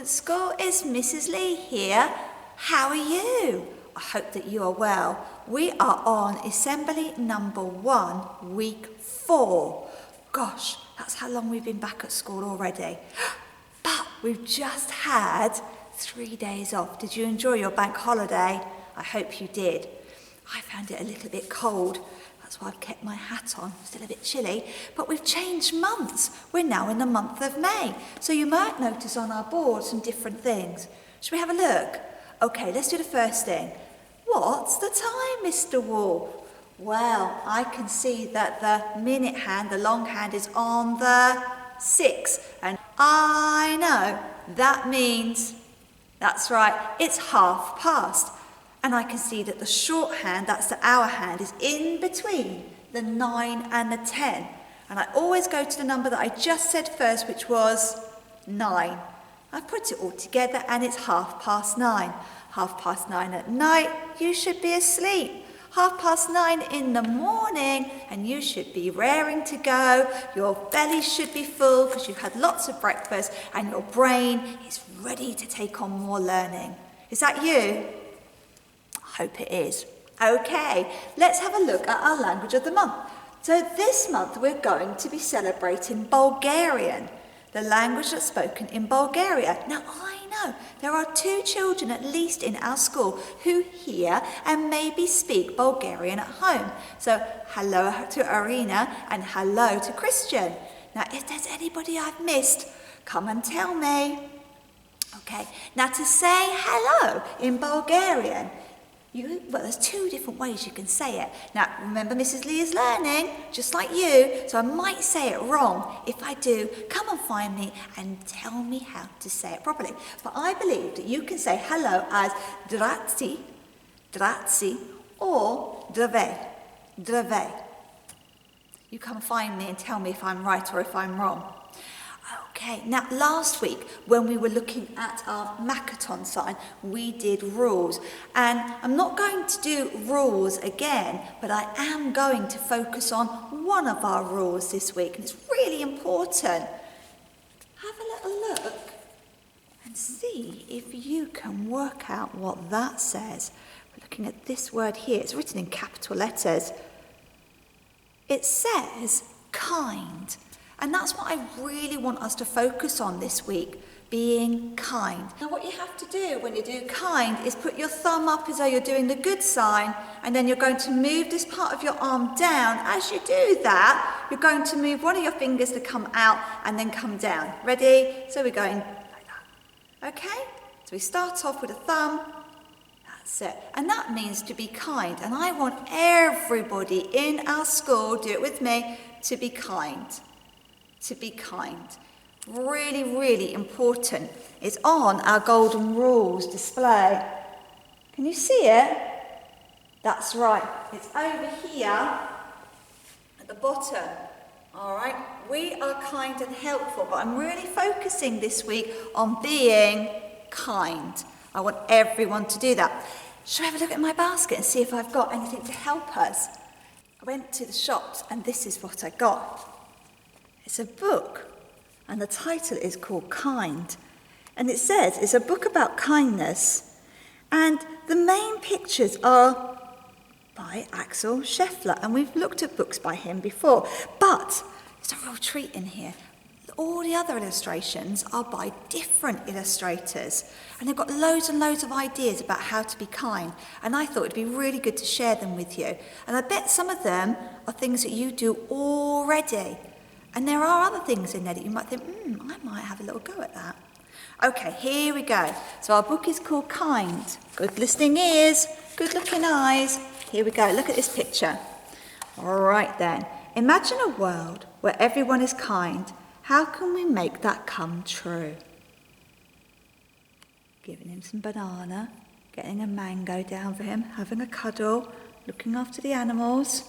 Confident School, it's Mrs. Lee here. How are you? I hope that you are well. We are on assembly number 1, week 4. Gosh, that's how long we've been back at school already. But we've just had 3 days off. Did you enjoy your bank holiday? I hope you did. I found it a little bit cold. That's why I've kept my hat on. Still a bit chilly, but we've changed months. We're now in the month of May. So you might notice on our board some different things. Should we have a look? Okay, let's do the first thing. What's the time, Mr. Wolf? Well, I can see that the minute hand, the long hand, is on the 6. And I know that means, that's right, it's past. And I can see that the shorthand, that's the hour hand, is in between the 9 and the 10. And I always go to the number that I just said first, which was 9. I put it all together and it's 9:30. 9:30 at night, you should be asleep. 9:30 in the morning, and you should be raring to go. Your belly should be full because you've had lots of breakfast, and your brain is ready to take on more learning. Is that you? Hope it is. Okay, let's have a look at our language of the month. So this month we're going to be celebrating Bulgarian, the language that's spoken in Bulgaria. Now I know there are 2 children at least in our school who hear and maybe speak Bulgarian at home. So hello to Arina and hello to Christian. Now if there's anybody I've missed, come and tell me. Okay, now to say hello in Bulgarian, there's 2 different ways you can say it. Now, remember Mrs. Lee is learning, just like you, so I might say it wrong. If I do, come and find me and tell me how to say it properly. But I believe that you can say hello as Dratsi, or Drave. You come find me and tell me if I'm right or if I'm wrong. Okay, now last week when we were looking at our Makaton sign, we did rules. And I'm not going to do rules again, but I am going to focus on one of our rules this week, and it's really important. Have a little look and see if you can work out what that says. We're looking at this word here. It's written in capital letters. It says kind. And that's what I really want us to focus on this week, being kind. Now what you have to do when you do kind is put your thumb up as though you're doing the good sign, and then you're going to move this part of your arm down. As you do that, you're going to move one of your fingers to come out and then come down. Ready? So we're going like that. Okay? So we start off with a thumb. That's it. And that means to be kind. And I want everybody in our school, do it with me, to be kind. To be kind. Really, really important. It's on our golden rules display. Can you see it? That's right. It's over here at the bottom. All right. We are kind and helpful, but I'm really focusing this week on being kind. I want everyone to do that. Shall I have a look at my basket and see if I've got anything to help us? I went to the shops and this is what I got. It's a book, and the title is called Kind. And it says it's a book about kindness, and the main pictures are by Axel Scheffler, and we've looked at books by him before, but it's a real treat in here. All the other illustrations are by different illustrators, and they've got loads and loads of ideas about how to be kind, and I thought it'd be really good to share them with you. And I bet some of them are things that you do already. And there are other things in there that you might think, I might have a little go at that. Okay, here we go. So our book is called Kind. Good listening ears, good looking eyes. Here we go, look at this picture. All right then. Imagine a world where everyone is kind. How can we make that come true? Giving him some banana, getting a mango down for him, having a cuddle, looking after the animals.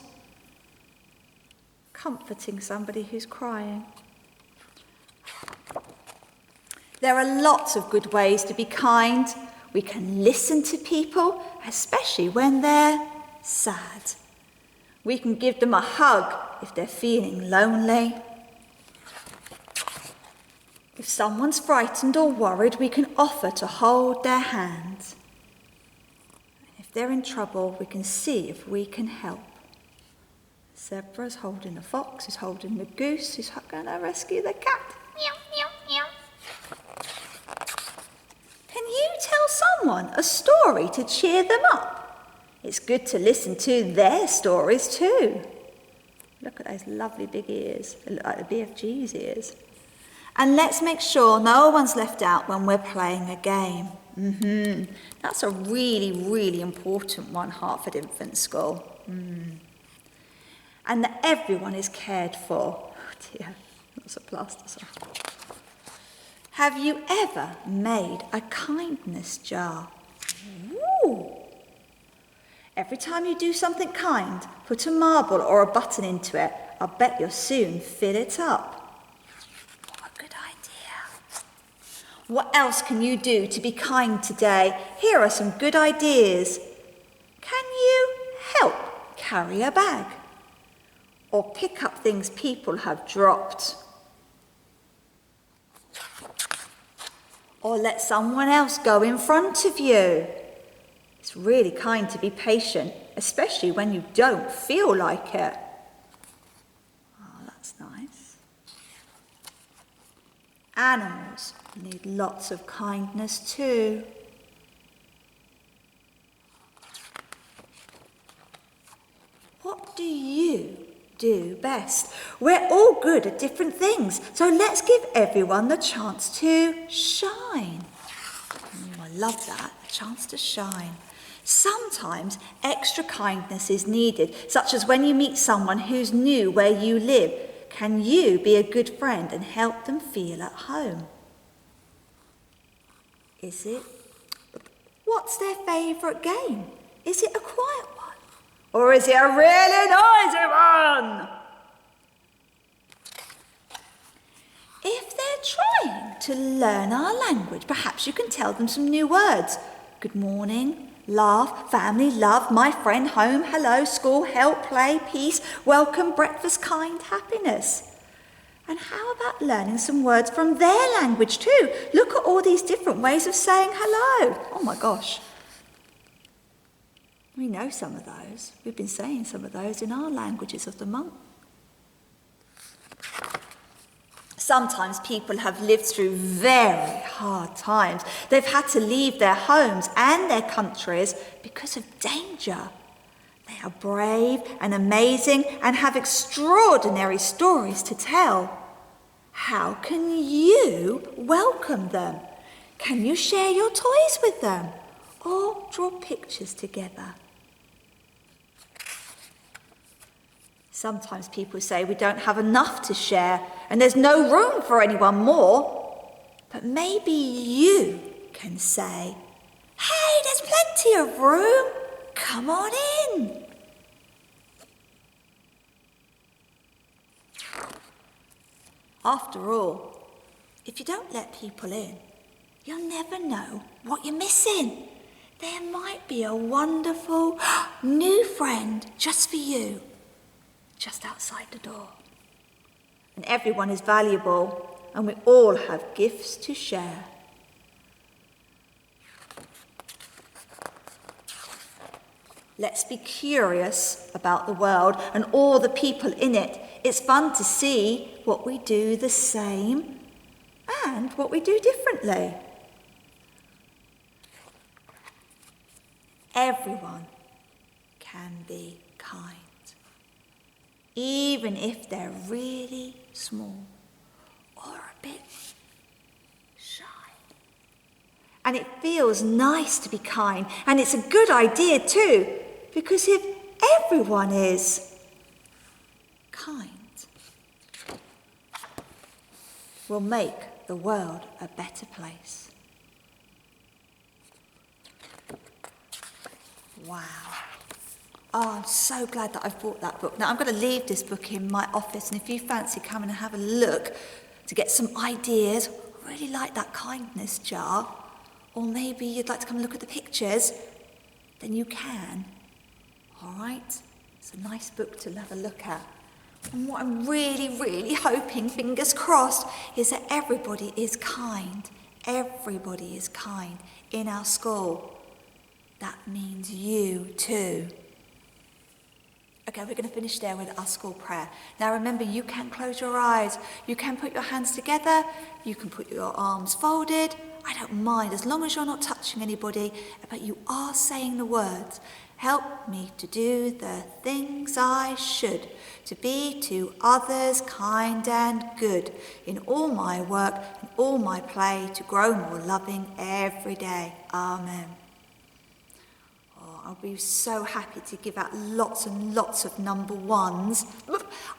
Comforting somebody who's crying. There are lots of good ways to be kind. We can listen to people, especially when they're sad. We can give them a hug if they're feeling lonely. If someone's frightened or worried, we can offer to hold their hand. And if they're in trouble, we can see if we can help. The zebra's holding the fox, who's holding the goose, who's going to rescue the cat. Meow, meow, meow. Can you tell someone a story to cheer them up? It's good to listen to their stories too. Look at those lovely big ears. They look like the BFG's ears. And let's make sure no one's left out when we're playing a game. That's a really, really important one, Hertford Infant School. And that everyone is cared for. Oh dear, that's a plaster sore. Have you ever made a kindness jar? Ooh. Every time you do something kind, put a marble or a button into it. I'll bet you'll soon fill it up. What a good idea. What else can you do to be kind today? Here are some good ideas. Can you help carry a bag? Or pick up things people have dropped? Or let someone else go in front of you? It's really kind to be patient, especially when you don't feel like it. Oh, that's nice. Animals need lots of kindness too. What do you do best? We're all good at different things, so let's give everyone the chance to shine. I love that, a chance to shine. Sometimes extra kindness is needed, such as when you meet someone who's new where you live. Can you be a good friend and help them feel at home? Is it? What's their favourite game? Is it a quiet one? Or is it a really noisy one? If they're trying to learn our language, perhaps you can tell them some new words. Good morning, laugh, family, love, my friend, home, hello, school, help, play, peace, welcome, breakfast, kind, happiness. And how about learning some words from their language too? Look at all these different ways of saying hello. Oh my gosh. We know some of those. We've been saying some of those in our languages of the month. Sometimes people have lived through very hard times. They've had to leave their homes and their countries because of danger. They are brave and amazing and have extraordinary stories to tell. How can you welcome them? Can you share your toys with them or draw pictures together? Sometimes people say we don't have enough to share and there's no room for anyone more. But maybe you can say, hey, there's plenty of room. Come on in. After all, if you don't let people in, you'll never know what you're missing. There might be a wonderful new friend just for you, just outside the door. And everyone is valuable, and we all have gifts to share. Let's be curious about the world and all the people in it. It's fun to see what we do the same and what we do differently. Everyone can be kind, even if they're really small or a bit shy. And it feels nice to be kind, and it's a good idea too, because if everyone is kind, we'll make the world a better place. Wow. Oh, I'm so glad that I've bought that book. Now, I'm going to leave this book in my office, and if you fancy coming and have a look to get some ideas, I really like that kindness jar, or maybe you'd like to come and look at the pictures, then you can. All right? It's a nice book to have a look at. And what I'm really, really hoping, fingers crossed, is that everybody is kind. Everybody is kind in our school. That means you too. Okay, we're going to finish there with our school prayer. Now remember, you can close your eyes. You can put your hands together. You can put your arms folded. I don't mind, as long as you're not touching anybody, but you are saying the words. Help me to do the things I should, to be to others kind and good, in all my work, in all my play, to grow more loving every day. Amen. I'll be so happy to give out lots and lots of number ones.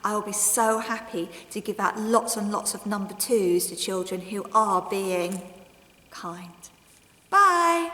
I'll be so happy to give out lots and lots of number twos to children who are being kind. Bye.